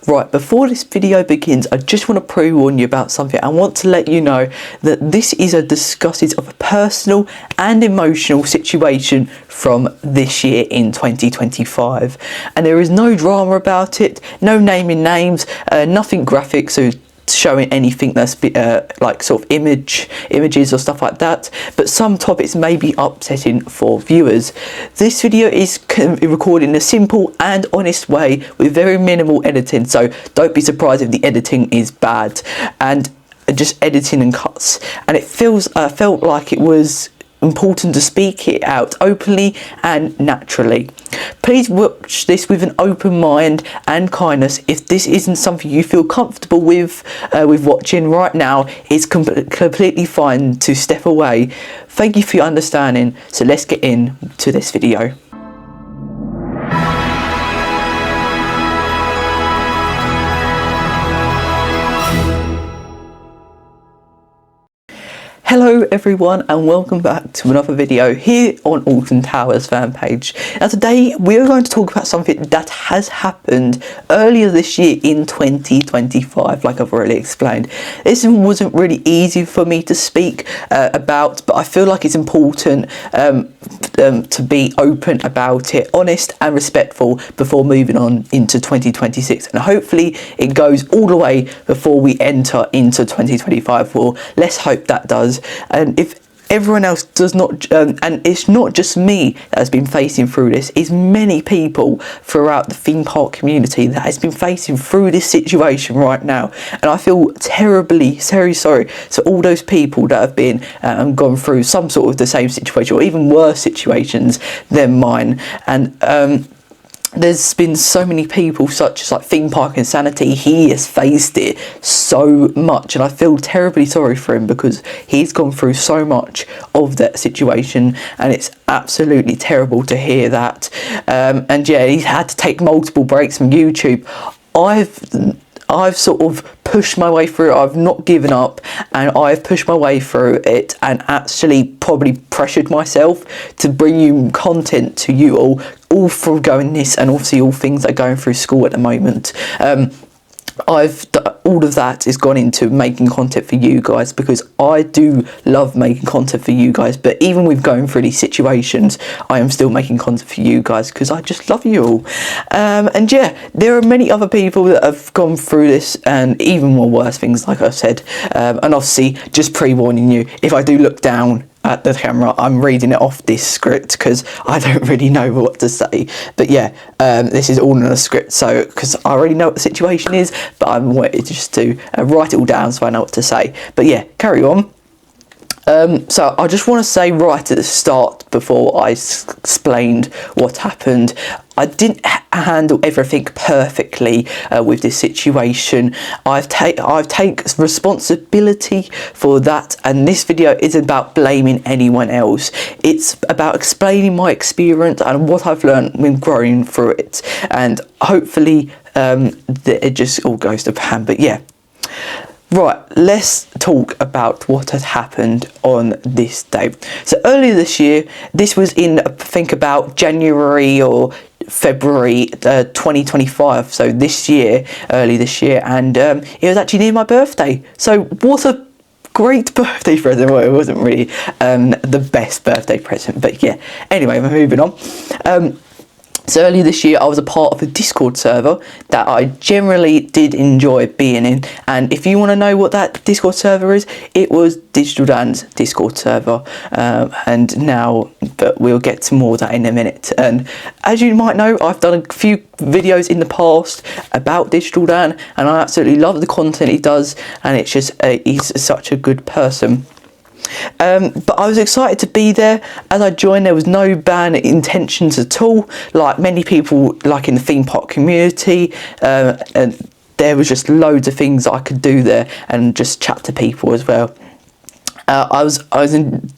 Right, before this video begins, I just want to pre-warn you about something. I want to let you know that this is a discussion of a personal and emotional situation from this year in 2025. And there is no drama about it, no naming names, nothing graphic, so showing anything that's like sort of images or stuff like that, but some topics may be upsetting for viewers. This video is recorded in a simple and honest way with very minimal editing, so don't be surprised if the editing is bad and just editing and cuts. And it felt like it was important to speak it out openly and naturally. Please watch this with an open mind and kindness. If this isn't something you feel comfortable with watching right now, it's completely fine to step away. Thank you for your understanding. So let's get into this video. Hello everyone and welcome back to another video here on Alton Towers fan page. Now today we're going to talk about something that has happened earlier this year in 2025, like I've already explained. This wasn't really easy for me to speak about, but I feel like it's important to be open about it, honest and respectful before moving on into 2026, and hopefully it goes all the way before we enter into 2025. Well, let's hope that does. And if everyone else does not, and it's not just me that has been facing through this, it's many people throughout the theme park community that has been facing through this situation right now, and I feel terribly very sorry to all those people that have been gone through some sort of the same situation or even worse situations than mine. And there's been so many people, such as like Theme Park Insanity. He has faced it so much, and I feel terribly sorry for him because he's gone through so much of that situation, and it's absolutely terrible to hear that. And yeah, he's had to take multiple breaks from YouTube. I've sort of pushed my way through it. I've not given up, and I've pushed my way through it and actually probably pressured myself to bring you content to you all through going this, and obviously all things that are going through school at the moment. All of that is gone into making content for you guys, because I do love making content for you guys, but even with going through these situations, I am still making content for you guys because I just love you all. And yeah, there are many other people that have gone through this and even more worse things, like I've said. And obviously, just pre-warning you, if I do look down at the camera, I'm reading it off this script because I don't really know what to say. But yeah, this is all in a script, so because I already know what the situation is, but I'm waiting just to write it all down so I know what to say. But yeah, carry on. So I just want to say right at the start, before I explained what happened, I didn't handle everything perfectly with this situation. I've taken responsibility for that, and this video isn't about blaming anyone else. It's about explaining my experience and what I've learned when growing through it, and hopefully it just all goes to plan. But yeah. Right, let's talk about what had happened on this day. So earlier this year, this was in, I think, about January or February 2025, so this year, early this year, and it was actually near my birthday. So what a great birthday present. Well, it wasn't really the best birthday present, but yeah. Anyway, we're moving on. So earlier this year, I was a part of a Discord server that I generally did enjoy being in. And if you want to know what that Discord server is, it was Digital Dan's Discord server. But we'll get to more of that in a minute. And as you might know, I've done a few videos in the past about Digital Dan, and I absolutely love the content he does. And it's just, he's such a good person. But I was excited to be there. As I joined, there was no bad intentions at all, like many people like in the theme park community, and there was just loads of things I could do there and just chat to people as well. I was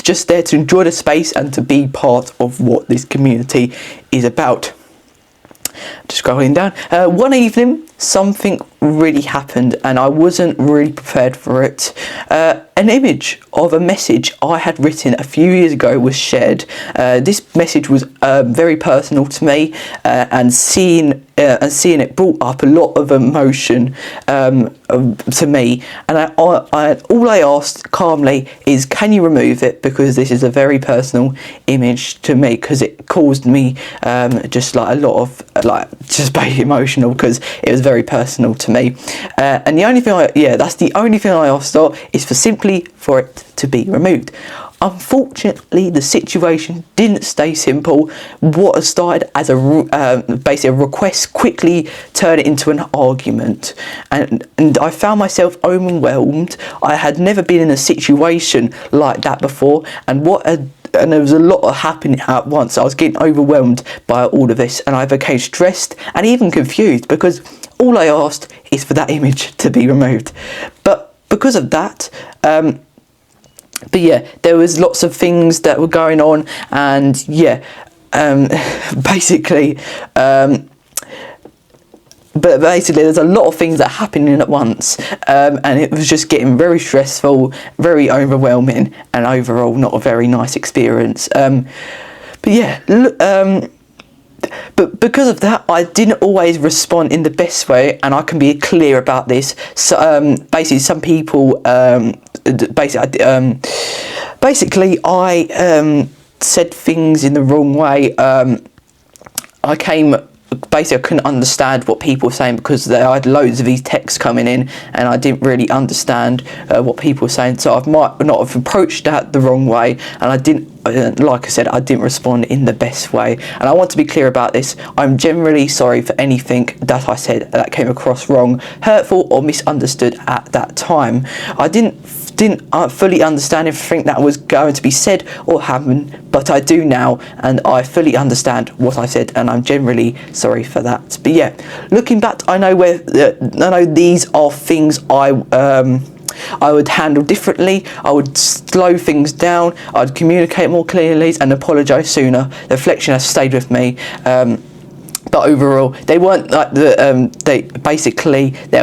just there to enjoy the space and to be part of what this community is about. Just scrolling down. One evening, something really happened and I wasn't really prepared for it. An image of a message I had written a few years ago was shared. This message was very personal to me, and seeing it brought up a lot of emotion to me. And all I asked calmly is, can you remove it, because this is a very personal image to me, because it caused me just like a lot of just very emotional, because it was very personal to me. And the only thing that's the only thing I asked is for it to be removed. Unfortunately, the situation didn't stay simple. What started as basically a request quickly turned into an argument, and I found myself overwhelmed. I had never been in a situation like that before, and there was a lot happening at once. I was getting overwhelmed by all of this, and I became stressed and even confused, because all I asked is for that image to be removed. But because of that, there was lots of things that were going on, and basically there's a lot of things that are happening at once, and it was just getting very stressful, very overwhelming, and overall not a very nice experience. But because of that, I didn't always respond in the best way, and I can be clear about this. So basically, some people I said things in the wrong way. I couldn't understand what people were saying, because I had loads of these texts coming in and I didn't really understand what people were saying, so I might not have approached that the wrong way, and I didn't, like I said, I didn't respond in the best way. And I want to be clear about this. I'm generally sorry for anything that I said that came across wrong, hurtful or misunderstood at that time. I didn't fully understand everything that was going to be said or happen, but I do now, and I fully understand what I said, and I'm generally sorry for that. But looking back, I know these are things I would handle differently. I would slow things down, I'd communicate more clearly and apologise sooner. The reflection has stayed with me. But overall, they weren't like there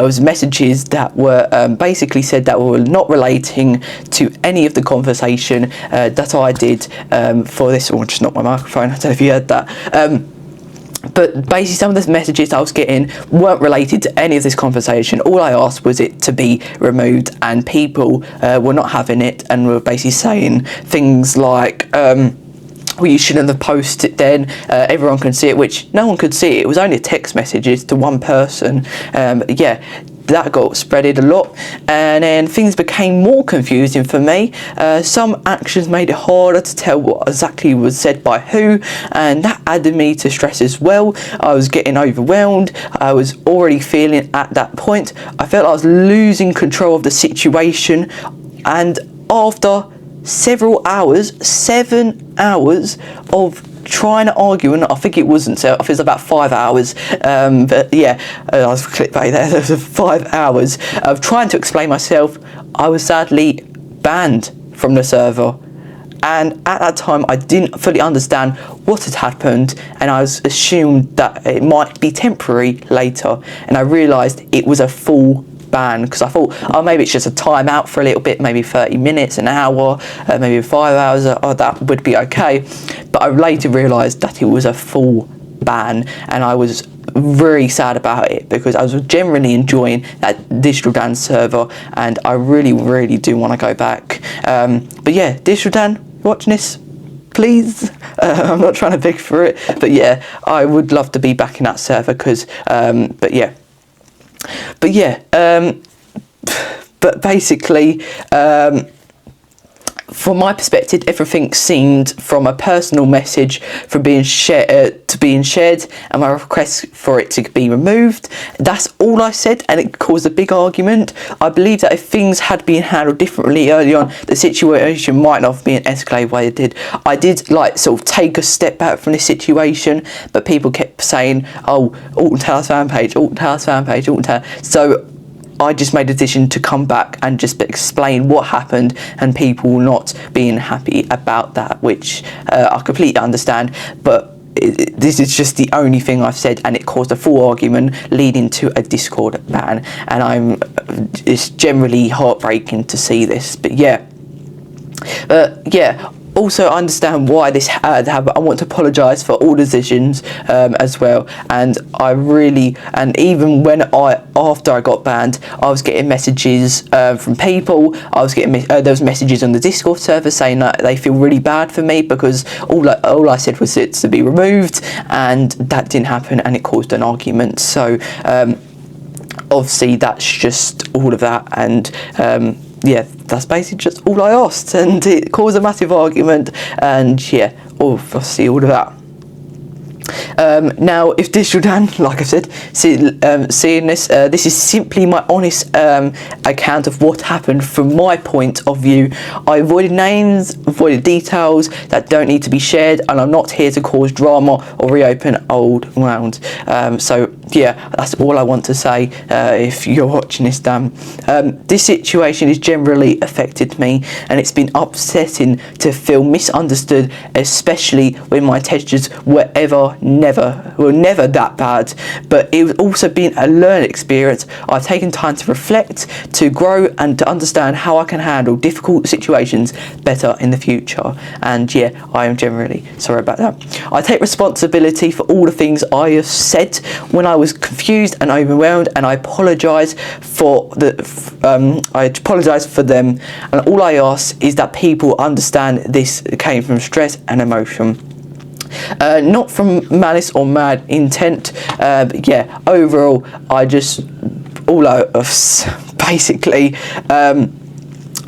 was messages that were basically said that were not relating to any of the conversation that I did for this. Oh, just not my microphone. I don't know if you heard that. But basically, some of the messages I was getting weren't related to any of this conversation. All I asked was it to be removed, and people were not having it, and were basically saying things like, well, you shouldn't have posted it then, everyone can see it, which no one could see it. It was only text messages to one person. That got spreaded a lot, and then things became more confusing for me. Some actions made it harder to tell what exactly was said by who, and that added me to stress as well. I was getting overwhelmed. I was already feeling at that point, I felt I was losing control of the situation, and after 7 hours of trying to argue, and I think it wasn't, so I think it was about 5 hours, I was clickbait there. There was 5 hours of trying to explain myself. I was sadly banned from the server, and at that time I didn't fully understand what had happened, and I was assumed that it might be temporary later, and I realised it was a full ban, because I thought, maybe it's just a timeout for a little bit, maybe 30 minutes, an hour, maybe 5 hours, that would be okay. But I later realised that it was a full ban, and I was very sad about it, because I was generally enjoying that Digital Dan server, and I really, really do want to go back. Digital Dan, watching this, please. I'm not trying to beg for it, but I would love to be back in that server, because but basically, from my perspective, everything seemed, from a personal message from being shared and my request for it to be removed. That's all I said, and it caused a big argument. I believe that if things had been handled differently early on, the situation might not have been escalated the way it did. I did sort of take a step back from this situation, but people kept saying, "Oh, Alton Towers fan page, Alton Towers fan page, Alton Towers." So I just made a decision to come back and just explain what happened, and people not being happy about that, which I completely understand. But this is just the only thing I've said, and it caused a full argument leading to a Discord ban, and it's generally heartbreaking to see this. But yeah, also I understand why this had happened. I want to apologise for all decisions as well, and even when after I got banned, I was getting messages from people. I was getting there was messages on the Discord server saying that they feel really bad for me because all I said was it's to be removed, and that didn't happen, and it caused an argument. So obviously that's just all of that, and yeah, that's basically just all I asked, and it caused a massive argument, and yeah, obviously all of that. Now, if Digital Dan, like I said, seeing this, this is simply my honest account of what happened from my point of view. I avoided names, avoided details that don't need to be shared, and I'm not here to cause drama or reopen old wounds. So yeah, that's all I want to say. If you're watching this, Dan, this situation has generally affected me, and it's been upsetting to feel misunderstood, especially when my textures were never that bad. But it was also been a learning experience. I've taken time to reflect, to grow, and to understand how I can handle difficult situations better in the future. And yeah, I am generally sorry about that. I take responsibility for all the things I have said when I was confused and overwhelmed, and I apologise for them. And all I ask is that people understand this came from stress and emotion. Not from malice or mad intent, but yeah, overall, basically,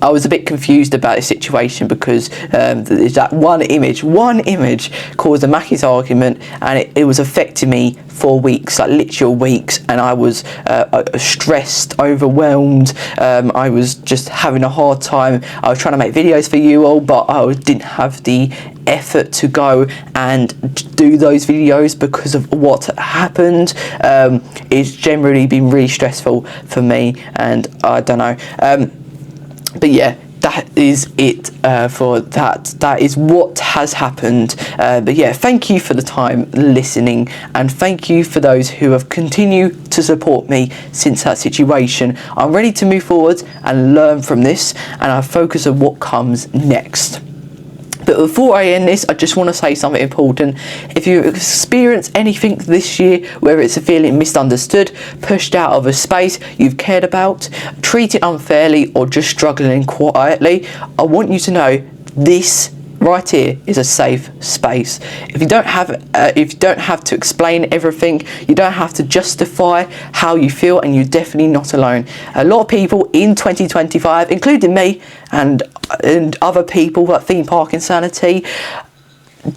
I was a bit confused about the situation because there's that one image caused a massive argument, and it was affecting me for weeks, like literal weeks, and I was stressed, overwhelmed. I was just having a hard time. I was trying to make videos for you all, but I didn't have the effort to go and do those videos because of what happened. It's generally been really stressful for me, and I don't know. But yeah, that is it for that. That is what has happened. But yeah, thank you for the time listening, and thank you for those who have continued to support me since that situation. I'm ready to move forward and learn from this, and I focus on what comes next. But before I end this, I just want to say something important. If you experience anything this year, whether it's a feeling misunderstood, pushed out of a space you've cared about, treated unfairly, or just struggling quietly, I want you to know this right here is a safe space. If you don't have to explain everything, you don't have to justify how you feel, and you're definitely not alone. A lot of people in 2025, including me and other people at Theme Park Insanity,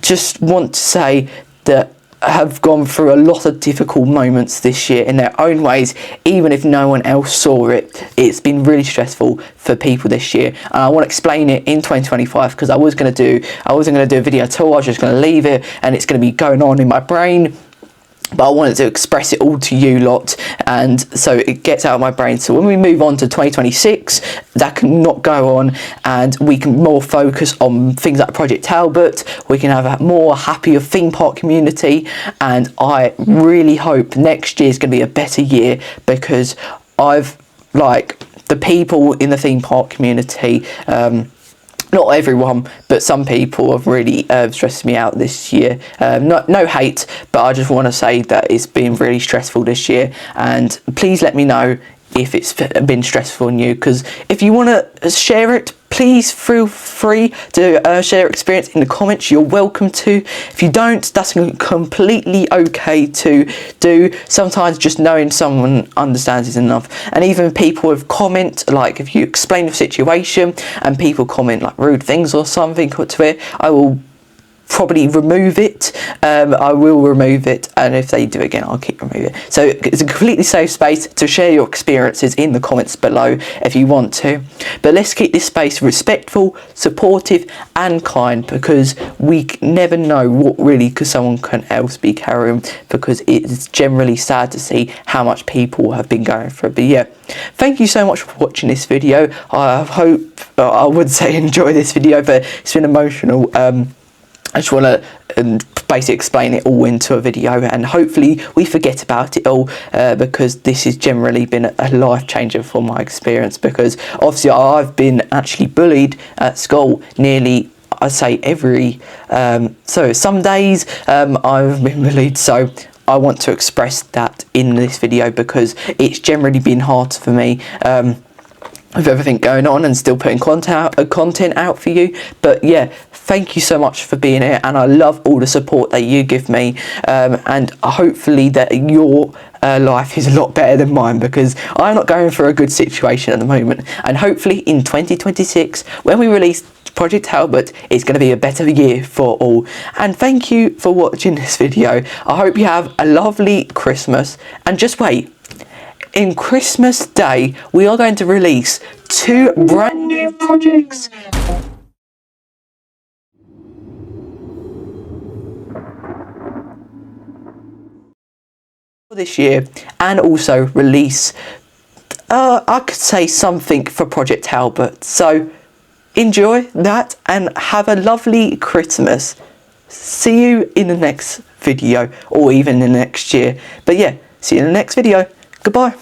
just want to say that have gone through a lot of difficult moments this year in their own ways, even if no one else saw it. It's been really stressful for people this year, and I want to explain it in 2025 because I wasn't going to do a video at all. I was just going to leave it, and it's going to be going on in my brain. But I wanted to express it all to you lot, and so it gets out of my brain. So when we move on to 2026, that can not go on, and we can more focus on things like Project Talbot. We can have a more happier theme park community, and I really hope next year is going to be a better year, because the people in the theme park community, not everyone, but some people have really stressed me out this year. No hate, but I just want to say that it's been really stressful this year, and please let me know if it's been stressful on you, because if you want to share it, please feel free to share your experience in the comments. You're welcome to. If you don't, that's completely okay to do. Sometimes just knowing someone understands is enough. And even people with comment, like if you explain the situation and people comment like rude things or something to it, I will probably remove it. I will remove it, and if they do again, I'll keep removing it. So it's a completely safe space to share your experiences in the comments below if you want to. But let's keep this space respectful, supportive, and kind, because we never know what really could someone else be carrying, because it's generally sad to see how much people have been going through. But yeah, thank you so much for watching this video. I hope, I would say enjoy this video, but it's been emotional. I just want to basically explain it all into a video, and hopefully we forget about it all, because this has generally been a life changer for my experience, because obviously I've been actually bullied at school nearly, I say every, so some days I've been bullied, so I want to express that in this video because it's generally been hard for me with everything going on and still putting content out for you. But yeah, thank you so much for being here, and I love all the support that you give me, and hopefully that your life is a lot better than mine, because I'm not going through a good situation at the moment, and hopefully in 2026 when we release Project Talbot, it's going to be a better year for all. And thank you for watching this video. I hope you have a lovely Christmas, and just wait, in Christmas Day we are going to release 2 brand new projects for this year, and also release I could say something for Project Talbot. So enjoy that and have a lovely Christmas. See you in the next video, or even in the next year. But yeah, see you in the next video. Goodbye.